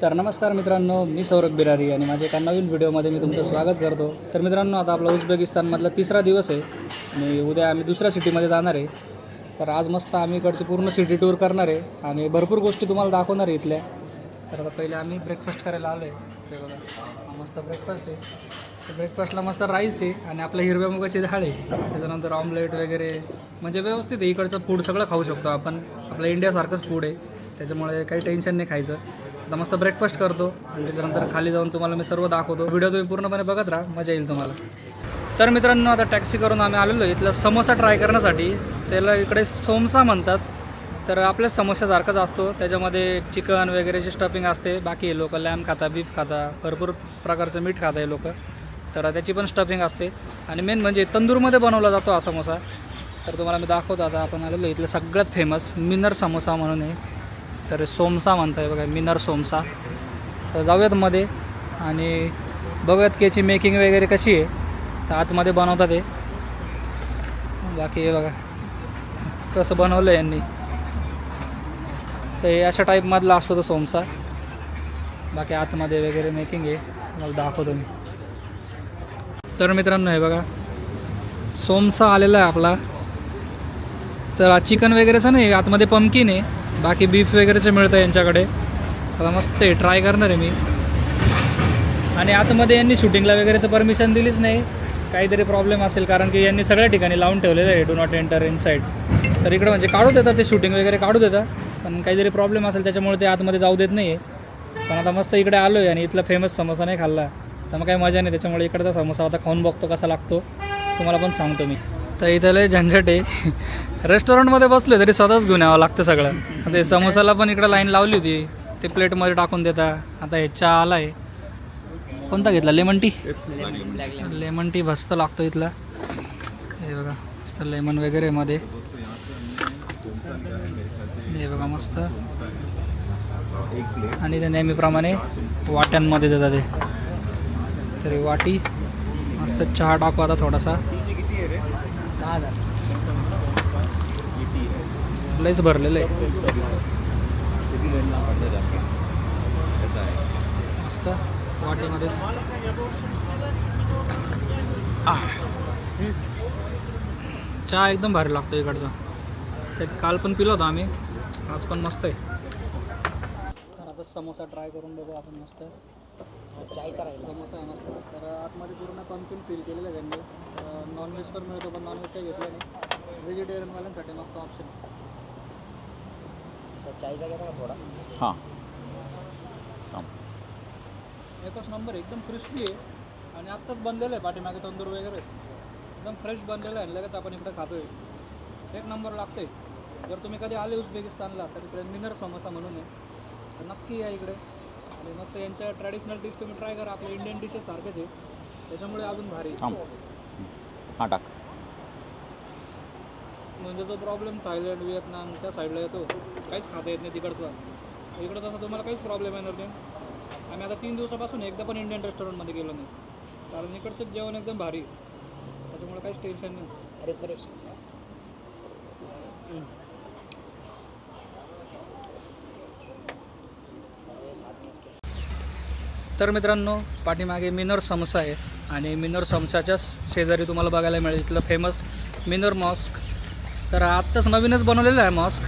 तर नमस्कार मित्रांनो, मी सौरभ बिरारी आणि माझ्या एका नवीन व्हिडिओमध्ये मी तुमचं स्वागत करतो। तर मित्रांनो, आता आपला उझबेकिस्तानमधला तिसरा दिवस आहे आणि उद्या आम्ही दुसऱ्या सिटीमध्ये जाणार आहे। तर आज मस्त आम्ही इकडची पूर्ण सिटी टूर करणार आहे आणि भरपूर गोष्टी तुम्हाला दाखवणार आहे इथल्या। तर आता पहिले आम्ही ब्रेकफास्ट करायला आलो आहे। ते बघा, हा मस्त ब्रेकफास्ट आहे। तर ब्रेकफास्टला मस्त राईस आहे आणि आपलं हिरव्या मुगाची डाळ आहे, त्याच्यानंतर ऑमलेट वगैरे, म्हणजे व्यवस्थित आहे। इकडचं फूड सगळं खाऊ शकतो आपण, आपलं इंडियासारखंच फूड आहे, त्याच्यामुळे काही टेन्शन नाही खायचं। आता मस्त ब्रेकफास्ट करतो आणि त्याच्यानंतर खाली जाऊन तुम्हाला मी सर्व दाखवतो। व्हिडिओ तुम्ही पूर्णपणे बघत राहा, मजा येईल तुम्हाला। तर मित्रांनो, आता टॅक्सी करून आम्ही आलेलो इथला समोसा ट्राय करण्यासाठी। त्याला इकडे सोमसा म्हणतात। तर आपल्या समोसासारखाच असतो, त्याच्यामध्ये चिकन वगैरेची स्टफिंग असते। बाकी हे लोक लॅम खाता, बीफ खाता, भरपूर प्रकारचं मीठ खाता हे लोक, तर त्याची पण स्टफिंग असते। आणि मेन म्हणजे तंदूरमध्ये बनवला जातो हा समोसा। तर तुम्हाला मी दाखवतो। आता आपण आलेलो इथलं सगळ्यात फेमस मिनर समोसा म्हणून आहे, तर सोमसा म्हणताय बघा, मिनर सोमसा। तर जाऊयात मध्ये आणि बघूयात की याची मेकिंग वगैरे कशी आहे, तर आतमध्ये बनवतात ते। बाकी हे बघा कसं बनवलं यांनी, तर हे अशा टाईपमधला असतो तो सोमसा। बाकी आतमध्ये वगैरे मेकिंग आहे, मला दाखवतो मी। तर मित्रांनो, हे बघा सोमसा आलेला आहे आपला। तर चिकन वगैरेचं नाही, आतमध्ये पंपकिन आहे, बाकी बीफ वगैरेचं मिळतं यांच्याकडे। आता मस्त आहे, ट्राय करणार आहे मी। आणि आतमध्ये यांनी शूटिंगला वगैरे तर परमिशन दिलीच नाही, काहीतरी प्रॉब्लेम असेल, कारण की यांनी सगळ्या ठिकाणी लावून ठेवलेलं आहे do not enter in side. तर इकडं म्हणजे काढू देतात ते, शूटिंग वगैरे काढू देतात, पण काहीतरी प्रॉब्लेम असेल त्याच्यामुळे ते आतमध्ये जाऊ देत नाही आहे। पण आता मस्त इकडे आलो आहे आणि इथला फेमस समोसा नाही खाल्ला तर मग काही मजा नाही, त्याच्यामुळे इकडचा समोसा आता खाऊन बघतो कसा लागतो, तुम्हाला पण सांगतो मी। तर इथं लय झंझट आहे, रेस्टॉरंटमध्ये बसले तरी स्वतःच घेऊन यावं लागतं सगळं। ते समोसाला पण इकडं लाईन लावली होती, ते प्लेटमध्ये टाकून देता। आता हे चहा आला आहे, कोणता घेतला? Lemon tea. लेमन टी मस्त लागतो इथला, हे बघा मस्त लेमन वगैरे मध्ये, हे बघा मस्त। आणि ते नेहमीप्रमाणे वाट्यांमध्ये देतात ते, तरी वाटी मस्त। चहा टाकू आता थोडासा, लयच भरलेलं आहे मस्त वाटीमध्ये। चहा एकदम भारी लागतो इकडचा, त्यात काल पण पिलो होता आम्ही, आज पण मस्त आहे। तर आता समोसा ट्राय करून बघू आपण मस्त। चायचा समोसा आहे मस्त। तर आतमध्ये पूर्ण पंपकिन फिल केलेलं आहे त्यांनी। नॉनव्हेज पण मिळतो, पण नॉनव्हेज काही घेतलं नाही, व्हेजिटेरियनवाल्यांसाठी मस्त ऑप्शन आहे। तर चायचा घेता का थोडा? हां, एकच नंबर, एकदम क्रिस्पी आहे आणि आत्ताच बनलेलं आहे, पाठीमागे तंदूर वगैरे एकदम फ्रेश बनलेलं आहे, लगेच आपण इकडे खातोय, एक नंबर लागतंय। जर तुम्ही कधी आले उझबेकिस्तानला तर इकडे मिनर समोसा म्हणून आहे, तर नक्की या इकडे। आणि मस्त यांच्या ट्रॅडिशनल डिश तुम्ही ट्राय करा, आपल्या इंडियन डिशेस सारखेच आहे, त्याच्यामुळे अजून भारी। हां टाक। म्हणजे जो प्रॉब्लेम थायलंड, व्हिएतनाम त्या साईडला येतो, काहीच खाता येत नाही तिकडचा, इकडं तसं तुम्हाला काहीच प्रॉब्लेम येणार नाही। आम्ही आता 3 दिवसापासून एकदा पण इंडियन रेस्टॉरंटमध्ये गेलो नाही, कारण इकडचं जेवण एकदम भारी, त्याच्यामुळे काहीच टेन्शन नाही। तर मित्रांनो, पाठीमागे मिनर समोसा आहे आणि मिनर समोसाच्या शेजारी तुम्हाला बघायला मिळेल इथलं फेमस मिनर मॉस्क। तर आत्ताच नवीनच बनवलेलं आहे मॉस्क,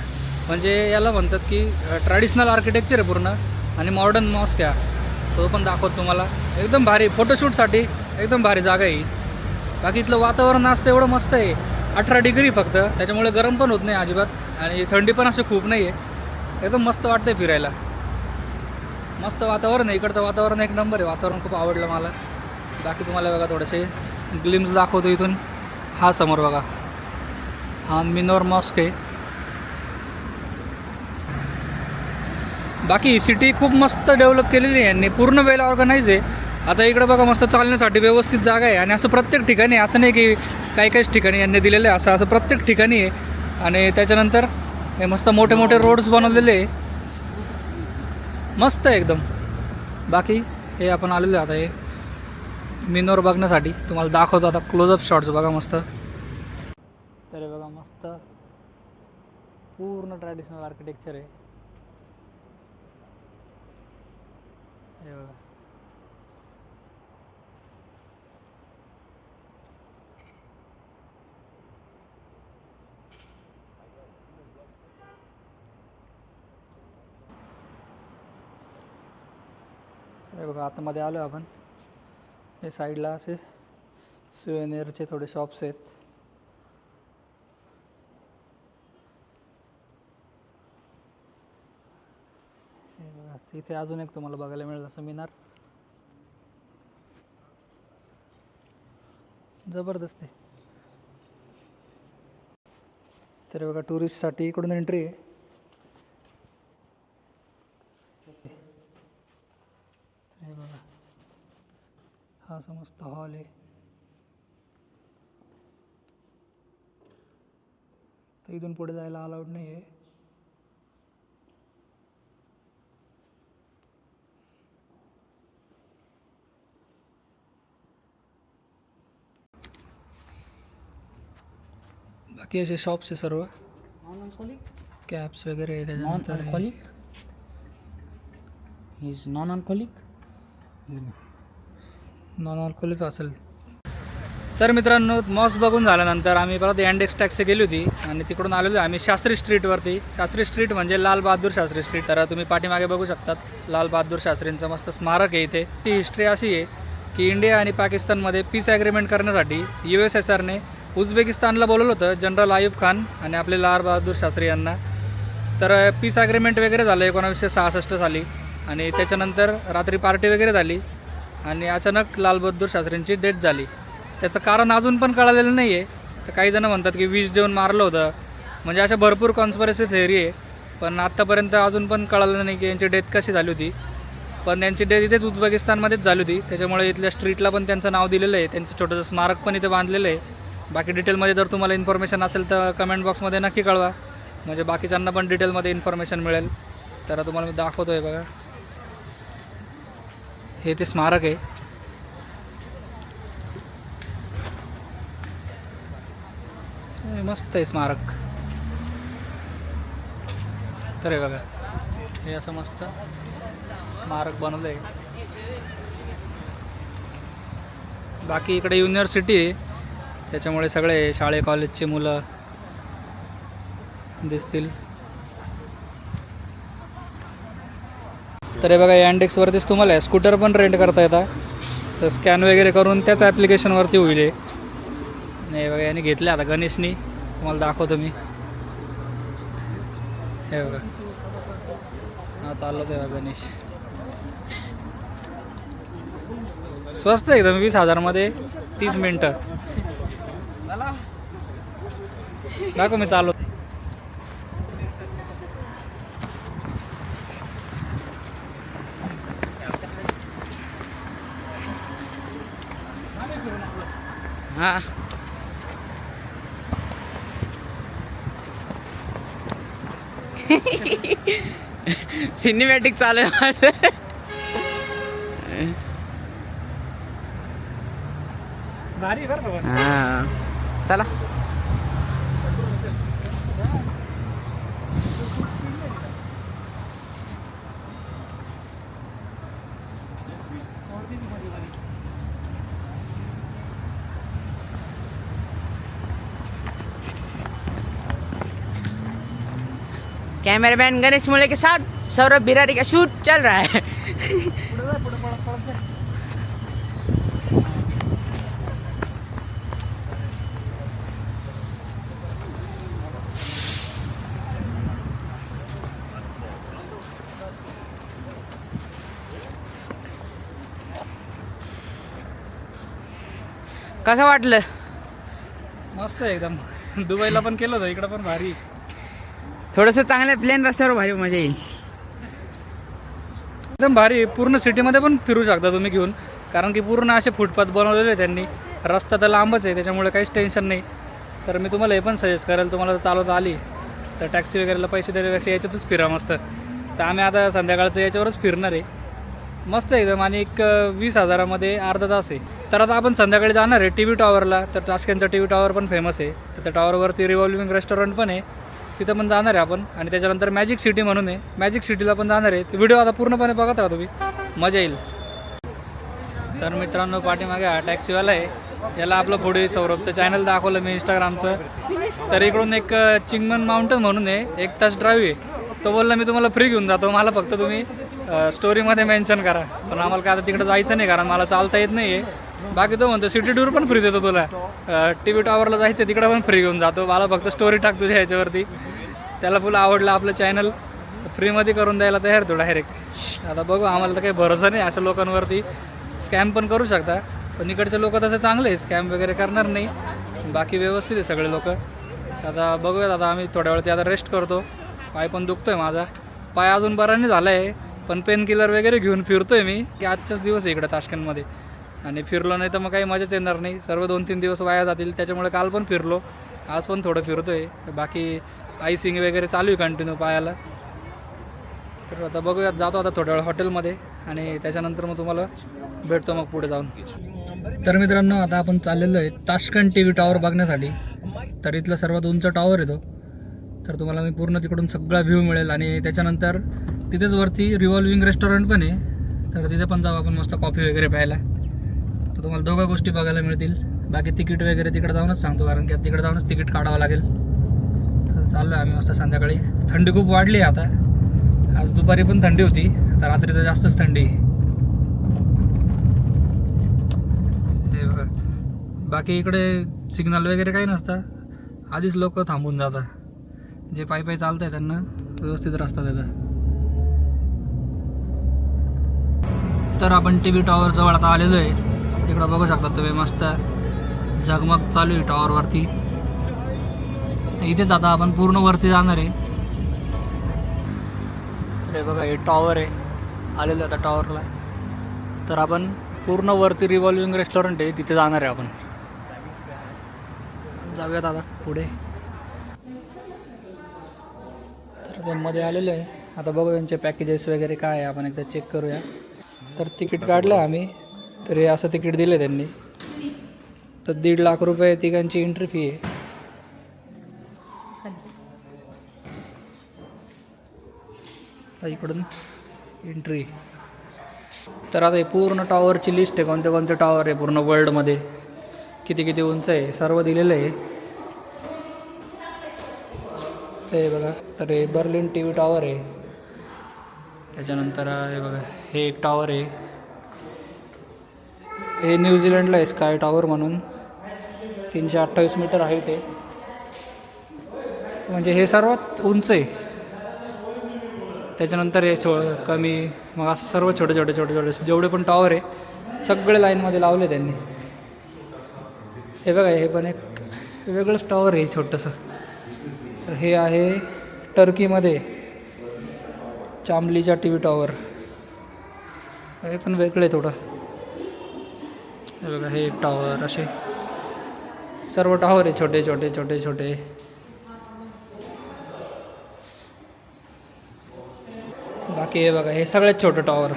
म्हणजे याला म्हणतात की ट्रॅडिशनल आर्किटेक्चर आहे पूर्ण आणि मॉडर्न मॉस्क आहे, तो पण दाखवतो तुम्हाला। एकदम भारी फोटोशूटसाठी एकदम भारी जागा आहे। बाकी इथलं वातावरण असतं एवढं मस्त आहे, 18 डिग्री फक्त, त्याच्यामुळे गरम पण होत नाही अजिबात आणि थंडी पण अशी खूप नाही आहे, एकदम मस्त वाटतंय फिरायला। मस्त वातावरण आहे इकडचं, वातावरण एक नंबर आहे, वातावरण खूप आवडलं मला। बाकी तुम्हाला बघा थोडेसे ग्लिम्स दाखवतो इथून। हा समोर बघा, हा मिनर मॉस्क आहे। बाकी सिटी खूप मस्त डेव्हलप केलेली आहे यांनी, पूर्ण वेल ऑर्गनाईज आहे। आता इकडं बघा मस्त चालण्यासाठी व्यवस्थित जागा आहे, आणि असं प्रत्येक ठिकाणी, असं नाही की काही काहीच ठिकाणी यांनी दिलेलं आहे, असं प्रत्येक ठिकाणी आहे। आणि त्याच्यानंतर हे मस्त मोठे मोठे रोड्स बनवलेले आहे, मस्त आहे एकदम। बाकी हे आपण आलेलो आता हे मिनोर बघण्यासाठी, तुम्हाला दाखवतो आता क्लोजअप शॉट्स बघा मस्त। तर बघा मस्त पूर्ण ट्रॅडिशनल आर्किटेक्चर आहे। हे बघा. हे बघा आतमध्ये आलो आपण. हे साईडला असे सुवेनिअरचे थोडे शॉप्स आहेत. हे बघा तिथे अजून एक तुम्हाला बघायला मिळेल असं मिनार. जबरदस्त आहे. तर बघा टुरिस्टसाठी इकडून एंट्री आहे. हे बघा हा समस्त हॉल आहे. तर इथून पुढे जायला अलाउड नाही आहे. बाकी असे शॉप्स आहे सर्व. कॅप्स वगैरे आहे. त्याच्यानंतर नॉन अल्कोहोलिक असेल. तर मित्रांनो मॉस बघून झाल्यानंतर आम्ही परत यांडेक्स टॅक्सी गेली होती आणि तिकडून आलेलो आम्ही शास्त्री स्ट्रीटवरती. शास्त्री स्ट्रीट म्हणजे लाल बहादूर शास्त्री स्ट्रीट. तर तुम्ही पाठीमागे बघू शकतात लाल बहादूर शास्त्रींचं मस्त स्मारक आहे इथे. ती हिस्ट्री अशी आहे की इंडिया आणि पाकिस्तानमध्ये पीस ॲग्रीमेंट करण्यासाठी USSRने उझबेकिस्तानला बोलवलं होतं जनरल आयुब खान आणि आपले लाल बहादूर शास्त्री यांना. तर पीस ॲग्रीमेंट वगैरे झालं 1966 साली आणि त्याच्यानंतर रात्री पार्टी वगैरे झाली आणि अचानक लाल बहादूर शास्त्रींची डेथ झाली. त्याचं कारण अजून पण कळलेलं नाही आहे. तर काही जण म्हणतात की विष देऊन मारलं होतं. म्हणजे अशा भरपूर कॉन्स्पिरसी थेअरी आहे. पण आत्तापर्यंत अजून पण कळलं नाही की यांची डेथ कशी झाली होती. पण यांची डेथ इथेच उझबेकिस्तानमध्येच झाली होती. त्याच्यामुळे इथल्या स्ट्रीटला पण त्यांचं नाव दिलेलं आहे. त्यांचं छोटंसं स्मारक पण इथे बांधलेलं आहे. बाकी डिटेलमध्ये जर तुम्हाला इन्फॉर्मेशन असेल तर कमेंट बॉक्समध्ये नक्की कळवा. म्हणजे बाकीच्यांना पण डिटेलमध्ये इन्फॉर्मेशन मिळेल. तर तुम्हाला मी दाखवतो आहे बघा. हे ते स्मारक आहे. मस्त आहे स्मारक. तर हे बघा हे असं मस्त स्मारक बनवलं आहे. बाकी इकडे युनिव्हर्सिटी आहे. त्याच्यामुळे सगळे शाळे कॉलेजचे मुलं दिसतील. तर हे बघा यांडेक्सवरतीच तुम्हाला स्कूटर पण रेंट करता येतात. तर स्कॅन वगैरे करून त्याच ॲप्लिकेशनवरती होईल. हे बघा याने घेतले आता गणेशनी. तुम्हाला दाखवतो मी. हे बघा हा चाललो तेव्हा गणेश. स्वस्त एकदम 20,000मध्ये 30 मिनटं. दाखव मी चालू. हां सिनेमॅटिक चालू आहे माझं. भारी बरं. हां चला. कैमरामैन गणेश मुले के साथ सौरभ बिरारी का शूट चल रहा है. कसं वाटलं? मस्त आहे एकदम. दुबईला पण केलं होतं, इकडं पण भारी. थोडंसं चांगलं प्लेन रस्त्यावर भारी मजा येईल. एकदम भारी. पूर्ण सिटीमध्ये पण फिरू शकता तुम्ही घेऊन. कारण की पूर्ण असे फुटपाथ बनवलेले आहे त्यांनी. रस्ता तर लांबच आहे त्याच्यामुळे काहीच टेन्शन नाही. तर मी तुम्हाला हे पण सजेस्ट करेल, तुम्हाला चालवता आली तर टॅक्सी वगैरेला पैसे देण्यापेक्षा याच्यातच फिरा मस्त. तर आम्ही आता संध्याकाळचं याच्यावरच फिरणार आहे. मस्त एकदम. आणि एक 20,000मध्ये अर्धा तास आहे. तर आता आपण संध्याकाळी जाणार आहे TV टॉवरला. तर टास्केनचा TV टॉवर पण फेमस आहे. तर त्या टॉवरवरती रिव्हॉल्विंग रेस्टॉरंट पण आहे, तिथं पण जाणार आहे आपण. आणि त्याच्यानंतर मॅजिक सिटी म्हणून आहे, मॅजिक सिटीला पण जाणार आहे. व्हिडिओ आता पूर्णपणे बघत राहा तुम्ही. मजा येईल. तर मित्रांनो, पाठीमागे हा टॅक्सीवाला आहे, याला आपलं पुढे सौरभचं चॅनल दाखवलं मी इंस्टाग्रामचं. तर इकडून एक चिंगमन माउंटन म्हणून आहे, 1 तास ड्राईव्ह आहे. तो बोलला मी तुम्हाला फ्री घेऊन जातो, मला फक्त तुम्ही स्टोरीमध्ये मेन्शन करा. पण आम्हाला काय आता तिकडे जायचं नाही, कारण मला चालता येत नाही आहे. बाकी तो म्हणतो सिटी टूर पण फ्री देतो तुला, टी व्ही टॉवरला जायचं तिकडं पण फ्री घेऊन जातो, मला फक्त स्टोरी टाक तुझ्या ह्याच्यावरती. त्याला फुल आवडलं आपलं चॅनल, फ्रीमध्ये करून द्यायला तयार तो डायरेक्ट. आता बघू, आम्हाला तर काही भरोसा नाही, अशा लोकांवरती स्कॅम पण करू शकता. पण इकडचे लोक तसं चांगले आहे, स्कॅम वगैरे करणार नाही, बाकी व्यवस्थित आहे सगळे लोक. आता बघूयात, आता आम्ही थोड्या वेळात आता रेस्ट करतो. पाय पण दुखतोय माझा, पाय अजून बरा नाही झाला आहे, पण पेन किलर वगैरे घेऊन फिरतोय मी, की आजचाच दिवस आहे इकडे ताशकंदमध्ये. आणि फिरलो नाही तर मग काही मजाच येणार नाही, सर्व 2-3 दिवस वाया जातील. त्याच्यामुळे काल पण फिरलो, आज पण थोडं फिरतोय. बाकी आयसिंग वगैरे चालू आहे कंटिन्यू पायाला. तर आता बघूयात, जातो आता थोड्या वेळ हॉटेलमध्ये आणि त्याच्यानंतर मग तुम्हाला भेटतो मग पुढे जाऊन. तर मित्रांनो, आता आपण चाललेलो आहे ताशकंद टी व्ही टॉवर बघण्यासाठी. तर इथला सर्वात उंच टॉवर येतो, तर तुम्हाला मी पूर्ण तिकडून सगळा व्ह्यू मिळेल. आणि त्याच्यानंतर तिथेच वरती रिव्हॉल्विंग रेस्टॉरंट पण आहे, तर तिथे पण जाऊ आपण मस्त कॉफी वगैरे प्यायला. तर तुम्हाला दोघा गोष्टी बघायला मिळतील. बाकी तिकीट वगैरे तिकडे जाऊनच सांगतो, कारण की तिकडे जाऊनच तिकीट काढावं लागेल. तर चाललो आम्ही मस्त संध्याकाळी. थंडी खूप वाढली आहे आता, आज दुपारी पण थंडी होती, तर रात्री तर जास्तच थंडी. हे बघा, बाकी इकडे सिग्नल वगैरे काही नसतं, आधीच लोक थांबून जातात. जे पायी पायी चालत आहे त्यांना व्यवस्थित रस्ता देतात. तर आपण टी व्ही टॉवर जवळ आता आलेलो आहे. तिकडं बघू शकता तुम्ही, मस्त झगमग चालू आहे टॉवरवरती. इथेच आता आपण पूर्ण वरती जाणार आहे. तर हे बघा, हे टॉवर आहे, आलेलं आता टॉवरला. तर आपण पूर्ण वरती रिव्हॉल्विंग रेस्टॉरंट आहे, तिथे जाणार आहे आपण. जाऊयात आता पुढे. तर ते मध्ये आलेलं आहे. आता बघू यांचे पॅकेजेस वगैरे काय आहे, आपण एकदा चेक करूया. तर तिकीट काढलं आम्ही, तर हे असं तिकीट दिलं त्यांनी. तर 1.5 लाख रुपये तिघांची एंट्री फी आहे. इकडून एंट्री. तर आता हे पूर्ण टॉवरची लिस्ट आहे, कोणते कोणते टॉवर आहे पूर्ण वर्ल्डमध्ये, किती किती उंच आहे, सर्व दिलेलं आहे. हे बघा, तर हे बर्लिन टी व्ही टॉवर आहे. त्याच्यानंतर हे बघा, हे एक टॉवर आहे, हे न्यूझीलंडला आहे स्काय टॉवर म्हणून, 328 मीटर हाईट आहे. म्हणजे हे सर्वात उंच आहे. त्याच्यानंतर हे कमी, मग असं सर्व छोटे छोटे छोटे छोटे जेवढे पण टॉवर आहे सगळे लाईनमध्ये लावले त्यांनी. हे बघा, हे पण एक वेगळंच टॉवर आहे छोटंसं. तर हे आहे टर्कीमध्ये चांबलीचा टी व्ही टॉवर, हे पण वेगळं आहे थोडं. हे बघा, हे एक टॉवर, असे सर्व टॉवर आहे छोटे छोटे छोटे छोटे. बाकी हे बघा, हे सगळ्यात छोटं टॉवर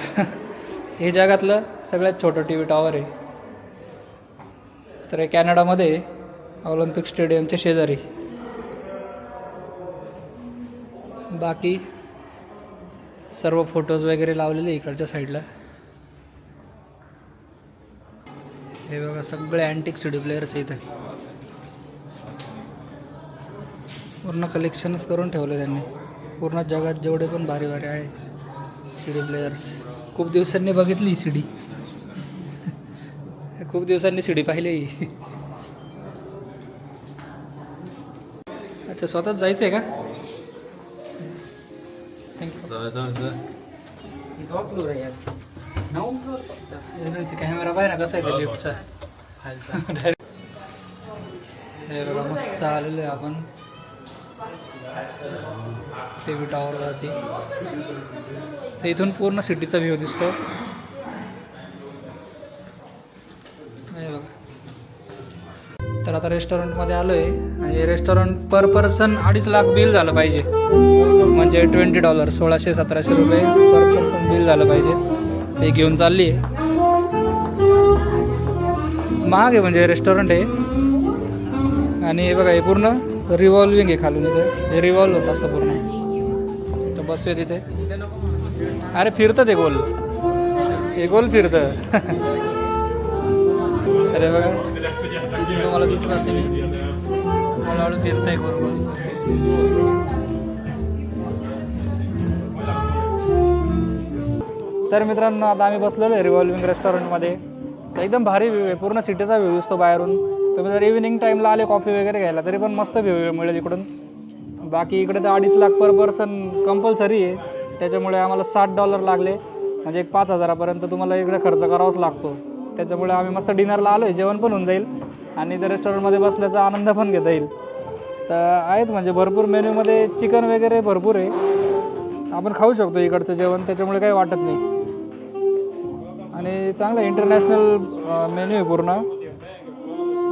हे जगातलं सगळ्यात छोटं टी व्ही टॉवर आहे. तर हे कॅनडामध्ये ऑलिम्पिक स्टेडियमच्या शेजारी. बाकी सर्व फोटोज वगैरे लावलेले इकडच्या साईडला. हे बघा, सगळे अँटिक सीडी प्लेयर्स इथे, पूर्ण कलेक्शनच करून ठेवले त्यांनी. पूर्ण जगात जेवढे पण भारी भारी आहे सीडी प्लेयर्स. खूप दिवसांनी बघितली ही सीडी खूप दिवसांनी सीडी पाहिली. अच्छा, स्वतःच जायचं आहे का? फ्लोर आहे यार, 9 फ्लोर फक्त. कॅमेरा पाहिजे ना कसा आहे लिफ्टचा. हे बघा, मस्त आलेलं आहे आपण टी व्ही टॉवरवरती. तर इथून पूर्ण सिटीचा व्ह्यू दिसतो. हे बघा. तर आता रेस्टॉरंटमध्ये आलो आहे, आणि रेस्टॉरंट पर पर्सन 2.5 लाख बिल झालं पाहिजे, म्हणजे $20 1600-1700 रुपये पर पर्सन बिल झालं पाहिजे. ते घेऊन चालली आहे. महाग आहे म्हणजे रेस्टॉरंट आहे. आणि हे बघा, हे पूर्ण रिव्हॉल्विंग आहे खालून, इथे हे रिव्हॉल्व होत असतं पूर्ण. तर बसूया तिथे. अरे फिरतं ते गोल. हे गोल फिरतं. अरे बघा इथे तुम्हाला दिसत असेल हळूहळू फिरतंय गोल गोल. तर मित्रांनो आता आम्ही बसलेलो आहे रिव्हॉल्विंग रेस्टॉरंटमध्ये. एकदम भारी व्ह्यू आहे, पूर्ण सिटीचा व्ह्यू दिसतो बाहेरून. तुम्ही जर इव्हिनिंग टाईमला आले कॉफी वगैरे घ्यायला तरी पण मस्त व्ह्यू मिळेल इकडून. बाकी इकडे तर 2.5 लाख पर पर्सन कंपल्सरी आहे, त्याच्यामुळे आम्हाला $60 लागले. म्हणजे एक 5,000पर्यंत तुम्हाला इकडे खर्च करावाच लागतो. त्याच्यामुळे आम्ही मस्त डिनरला आलो आहे, जेवण पण होऊन जाईल आणि त्या रेस्टॉरंटमध्ये बसल्याचा आनंद पण घेता येईल. तर आहेत म्हणजे भरपूर मेन्यूमध्ये चिकन वगैरे भरपूर आहे, आपण खाऊ शकतो इकडचं जेवण, त्याच्यामुळे काही वाटत नाही. आणि चांगलं इंटरनॅशनल मेन्यू आहे पूर्ण,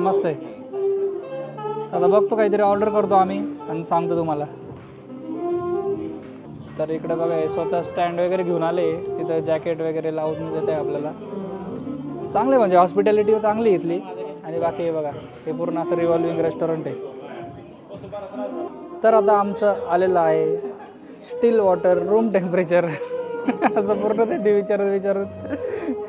मस्त आहे. आता बघतो काहीतरी ऑर्डर करतो आम्ही आणि सांगतो तुम्हाला. तर इकडे बघा हे स्वतः स्टँड वगैरे घेऊन आले, तिथं जॅकेट वगैरे लावून देत आहे आपल्याला. चांगले म्हणजे हॉस्पिटॅलिटी चांगली इथली. आणि बाकी हे बघा हे पूर्ण असं रिव्हॉल्विंग रेस्टॉरंट आहे. तर आता आमचं आलेलं आहे स्टील वॉटर रूम टेम्परेचर. असं पूर्ण त्यांनी विचारून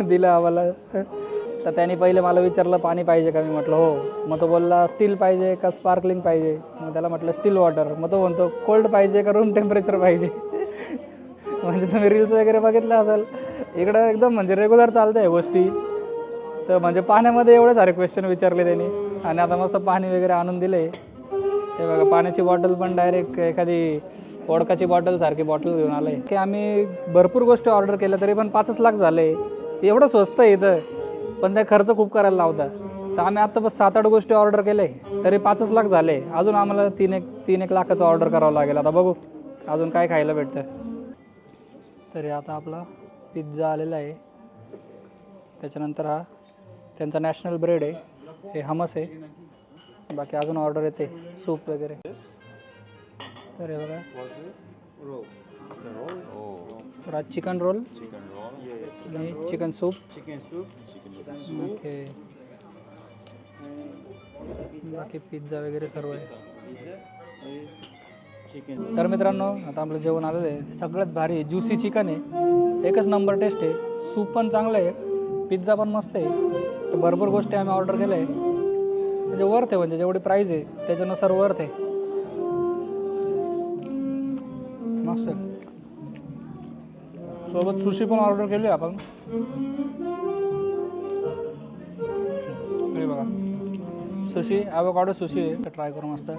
दिलं आम्हाला. तर त्याने पहिले मला विचारलं पाणी पाहिजे का, मी म्हटलं हो. मग तो बोलला स्टील पाहिजे का स्पार्कलिंग पाहिजे. मग त्याला म्हटलं स्टील वॉटर. मग तो म्हणतो कोल्ड पाहिजे का रूम टेम्परेचर पाहिजे. म्हणजे तुम्ही रील्स वगैरे बघितलं असाल इकडं एकदम म्हणजे रेग्युलर चालतं आहे गोष्टी. तर म्हणजे पाण्यामध्ये एवढे सारे क्वेश्चन विचारले त्यांनी. आणि आता मस्त पाणी वगैरे आणून दिले. ते बघा पाण्याची बॉटल पण डायरेक्ट एखादी वोडकाची बॉटल सारखी बॉटल घेऊन आलं आहे. की आम्ही भरपूर गोष्टी ऑर्डर केल्या तरी पण 5 लाख झाले. एवढं स्वस्त आहे इथं, पण त्या खर्च खूप करायला लावता. तर आम्ही आत्ता बस 7-8 गोष्टी ऑर्डर केले तरी 5 लाख झाले. अजून आम्हाला 3-1 लाखाचं ऑर्डर करावं लागेल. आता बघू अजून काय खायला भेटतं. तरी आता आपला पिझ्झा आलेला आहे. त्याच्यानंतर हा त्यांचा नॅशनल ब्रेड आहे, हे हमस आहे. बाकी अजून ऑर्डर येते सूप वगैरे. तर हे बघा तर आज चिकन रोल आणि चिकन सूप. ओके बाकी पिझ्झा वगैरे सर्व आहे. तर मित्रांनो आता आपलं जेवण आलेलं आहे. सगळ्यात भारी ज्युसी चिकन आहे, एकच नंबर टेस्ट आहे. सूप पण चांगलं आहे, पिझ्झा पण मस्त आहे. तर भरपूर गोष्टी आम्ही ऑर्डर केल्या आहे. म्हणजे वर्थ आहे, म्हणजे जेवढी प्राईज आहे त्याच्यानुसार वर्थ आहे. मस्त आहे. सोबत सुशी पण ऑर्डर केली आपण. हे बघा सुशी ॲव्होकाडो सुशी आहे, तर ट्राय करू मस्त.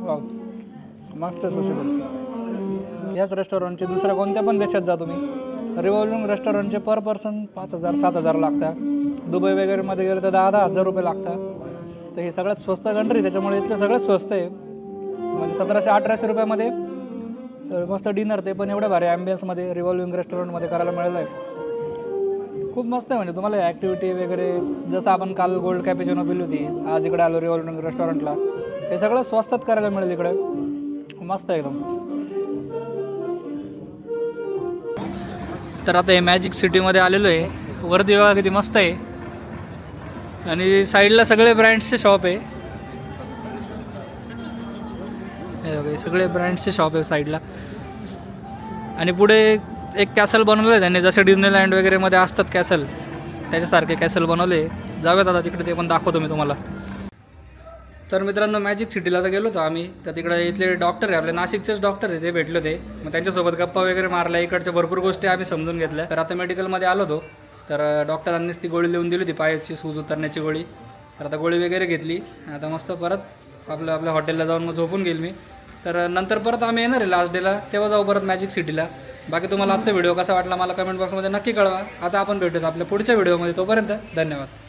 वाव मस्त सुशी पण. याच रेस्टॉरंटचे दुसऱ्या कोणत्या पण देशात जा तुम्ही, रिव्हॉल्विंग रेस्टॉरंटचे पर पर्सन 5,000-7,000 लागतात. दुबई वगैरेमध्ये गेलं तर 10,000 रुपये लागतात. तर हे सगळ्यात स्वस्त कंट्री, त्याच्यामुळे इथलं सगळ्यात स्वस्त आहे. म्हणजे 1700-1800 रुपयामध्ये मस्त डिनर, ते पण एवढ्या भारी ॲम्बियन्समध्ये रिव्हॉल्विंग रेस्टॉरंटमध्ये करायला मिळालं आहे. खूप मस्त आहे. म्हणजे तुम्हाला ॲक्टिव्हिटी वगैरे जसं आपण काल गोल्ड कॅपेचिनो पिली होती, आज इकडे आलो रिव्हॉल्विंग रेस्टॉरंटला, हे सगळं स्वस्तात करायला मिळेल इकडे. मस्त आहे एकदम. तर आता हे मॅजिक सिटीमध्ये आलेलो आहे. वरती बघा किती मस्त आहे. आणि साईडला सगळे ब्रँड्सचे शॉप आहे. हे बघा सगळे ब्रँड्सचे शॉप आहे साईडला. आणि पुढे एक कॅसल बनवलं आहे त्यांनी, जसे डिझनीलँड वगैरेमध्ये असतात कॅसल, त्याच्यासारखे कॅसल बनवले. जाऊयात आता तिकडे, ते पण दाखवतो मी तुम्हाला. तर मित्रांनो मॅजिक सिटीला तर गेलो होतो आम्ही. तर तिकडे इथले डॉक्टर आहे, आपले नाशिकचेच डॉक्टर आहे, ते भेटले होते. मग त्यांच्यासोबत गप्पा वगैरे मारल्या, इकडच्या भरपूर गोष्टी आम्ही समजून घेतल्या. तर आता मेडिकलमध्ये आलो होतो, तर डॉक्टरांनीच ती गोळी लिहून दिली होती, पायाची सूज उतरण्याची गोळी. तर आता गोळी वगैरे घेतली, आता मस्त परत आपल्या हॉटेलला जाऊन मग झोपून घेईल मी. तर नंतर परत आम्ही येणार आहे लास्ट डेला, तेव्हा जाऊ परत मॅजिक सिटीला. बाकी तुम्हाला आजचा व्हिडिओ कसा वाटला मला कमेंट बॉक्समध्ये नक्की कळवा. आता आपण भेटूयात आपल्या पुढच्या व्हिडिओमध्ये. तोपर्यंत धन्यवाद.